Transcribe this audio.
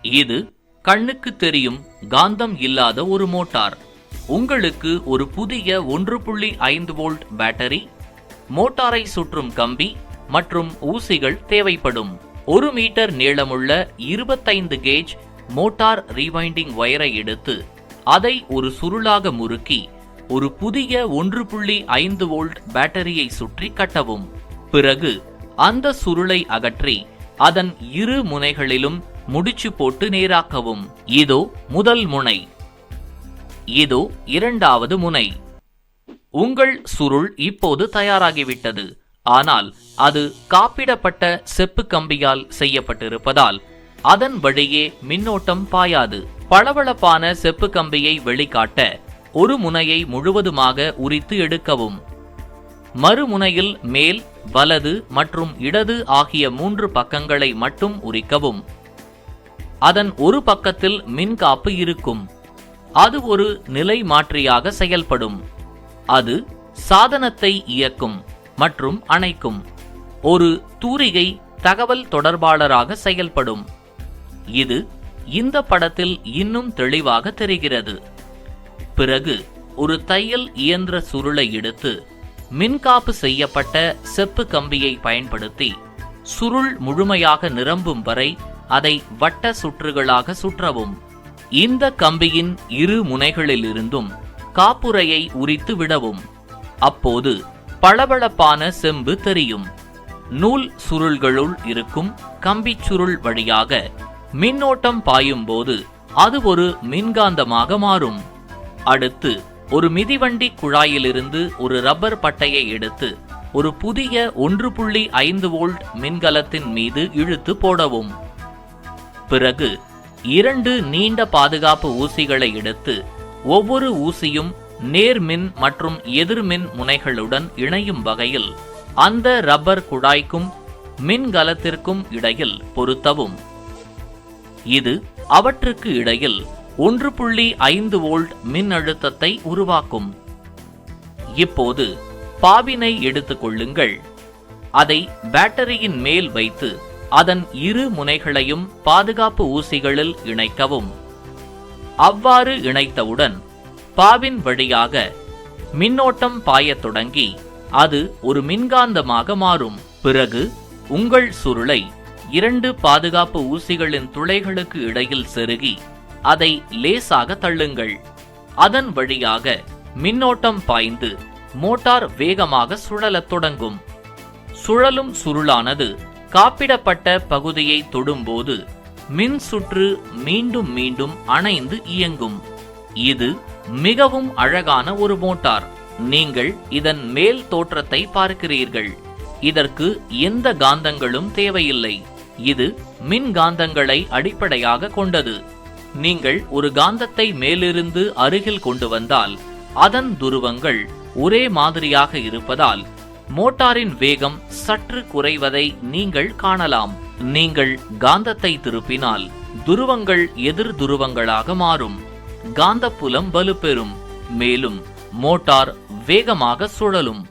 இது கண்ணுக்கு தெரியும் காந்தம் இல்லாத ஒரு மோட்டார். உங்களுக்கு ஒரு புதிய 1.5 வோல்ட் பேட்டரி, மோட்டாரை சுற்றும் கம்பி மற்றும் ஊசிகள் தேவைப்படும். 1 மீட்டர் நீளமுள்ள 25 கேஜ் மோட்டார் ரீவைண்டிங் வயரை எடுத்து அதை ஒரு சுருளாக முறுக்கி ஒரு புதிய 1.5 வோல்ட் பேட்டரியை சுற்றி கட்டவும். பிறகு அந்த சுருளை அகற்றி அதன் இரு முனைகளிலும் முடிச்சு போட்டு நேராக்கவும். இதோ முதல் முனை, இதோ இரண்டாவது முனை. உங்கள் சுருள் இப்போது தயாராகிவிட்டது. ஆனால் அது காப்பிடப்பட்ட செப்பு கம்பியால் செய்யப்பட்டிருப்பதால் அதன் வழியே மின்னோட்டம் பாயாது. பளபளப்பான செப்பு கம்பியை வெளிக்காட்ட ஒரு முனையை முழுவதுமாக உரித்து எடுக்கவும். மறுமுனையில் மேல், வலது மற்றும் இடது ஆகிய 3 பக்கங்களை மட்டும் உரிக்கவும். அதன் ஒரு பக்கத்தில் மின்காப்பு இருக்கும். அது ஒரு நிலை மாற்றியாக செயல்படும். அது சாதனத்தை இயக்கும் மற்றும் அணைக்கும். ஒரு தூரிகை தகவல் தொடர்பாளராக செயல்படும். இது இந்த படத்தில் இன்னும் தெளிவாக தெரிகிறது. பிறகு ஒரு தையல் இயந்திர சுருளை எடுத்து மின்காப்பு செய்யப்பட்ட செப்பு கம்பியை பயன்படுத்தி சுருள் முழுமையாக நிரம்பும் வரை அதை வட்ட சுற்றுகளாக சுற்றவும். இந்த கம்பியின் இரு முனைகளிலிருந்தும் காப்புறையை உரித்து விடவும். அப்போது பளபளப்பான செம்பு தெரியும். நூல் சுருள்களுள் இருக்கும் கம்பி சுருள் வழியாக மின்னோட்டம் பாயும் போது அது ஒரு மின்காந்தமாக மாறும். அடுத்து ஒரு மிதிவண்டி குழாயிலிருந்து ஒரு ரப்பர் பட்டையை எடுத்து ஒரு புதிய 1.5 வோல்ட் மின்கலத்தின் மீது இழுத்து போடவும். பிறகு 2 நீண்ட பாதுகாப்பு ஊசிகளை எடுத்து ஒவ்வொரு ஊசியும் நேர்மின் மற்றும் எதிர்மின் முனைகளுடன் இணையும் வகையில் அந்த ரப்பர் குழாய்க்கும் மின்கலத்திற்கும் இடையில் பொருத்தவும். இது அவற்றுக்கு இடையில் 1.5 வோல்ட் மின் அழுத்தத்தை உருவாக்கும். இப்போது பாபினை எடுத்துக் கொள்ளுங்கள். அதை பேட்டரியின் மேல் வைத்து அதன் இரு முனைகளையும் பாதுகாப்பு ஊசிகளில் இணைக்கவும். அவ்வாறு இணைத்தவுடன் பாபின் வழியாக மின்னோட்டம் பாயத் தொடங்கி அது ஒரு மின்காந்தமாக மாறும். பிறகு உங்கள் சுருளை 2 பாதுகாப்பு ஊசிகளின் துளைகளுக்கு இடையில் செருகி அதை லேசாக தள்ளுங்கள். அதன் வழியாக மின்னோட்டம் பாய்ந்து மோட்டார் வேகமாக சுழலத் தொடங்கும். சுழலும் சுருளானது காப்பிடப்பட்ட பகுதியை தொடும்போது மின் சுற்று மீண்டும் மீண்டும் அணைந்து இயங்கும். இது மிகவும் அழகான ஒரு மோட்டார். நீங்கள் இதன் மேல் தோற்றத்தை பார்க்கிறீர்கள். இதற்கு எந்த காந்தங்களும் தேவையில்லை. இது மின்காந்தங்களை அடிப்படையாக கொண்டது. நீங்கள் ஒரு காந்தத்தை மேலிருந்து அருகில் கொண்டு வந்தால் அதன் துருவங்கள் ஒரே மாதிரியாக இருப்பதால் மோட்டாரின் வேகம் சற்று குறைவதை நீங்கள் காணலாம். நீங்கள் காந்தத்தை திருப்பினால் துருவங்கள் எதிர் துருவங்களாக மாறும். காந்தப்புலம் வலுப்பெறும். மேலும் மோட்டார் வேகமாக சுழலும்.